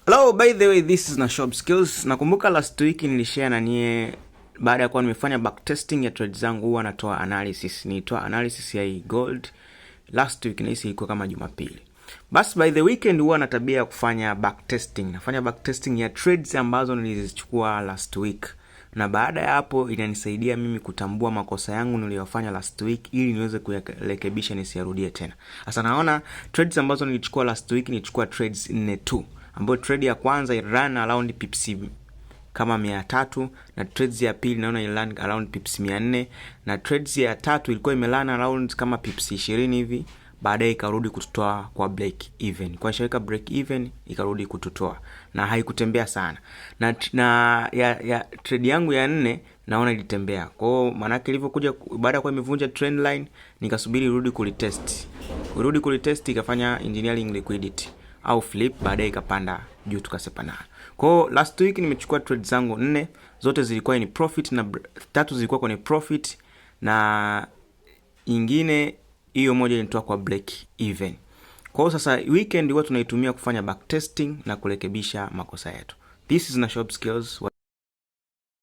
Hello, by the way, this is Nashop Skills. Nakumbuka last week nilishare na nie baada ya kuwa nimefanya backtesting ya trades zangu huwa natoa analysis. Nilitoa analysis ya gold last week, na hisi ilikuwa kama Jumapili. Basi by the weekend huwa na tabia ya kufanya backtesting. Nafanya backtesting ya trades ambazo nilizichukua last week. Na baada ya hapo inanisaidia mimi kutambua makosa yangu niliyofanya last week ili niweze kuyarekebisha nisiyarudie tena. Sasa naona trades ambazo nilichukua last week nilichukua trades 4 tu. Ambayo trade ya kwanza run around pips kama 300, na trades ya pili naona run around pips 400, na trades ya tatu ilikuwa imelana around kama pips 20 hivi, baadaye ikarudi kututoa kwa break even. Kwa shaweka break even ikarudi kututoa na haikutembea sana. Na ya trade yangu ya 4 naona ilitembea. Kwa hiyo maana yake ilivyokuja baada ya kuwa imevunja trend line, nikasubiri irudi kulitest. Irudi kulitest ikafanya engineering liquidity au flip, baadaye ikapanda juu tukasepa nayo. Kwa hiyo last week nimechukua trades zangu 4, zote zilikuwa ni profit na 3 zilikuwa kwenye profit, na nyingine hiyo moja ilitoa kwa break even. Kwa hiyo sasa weekend huwa tunaitumia kufanya backtesting na kurekebisha makosa yetu. This is Nashop Skills.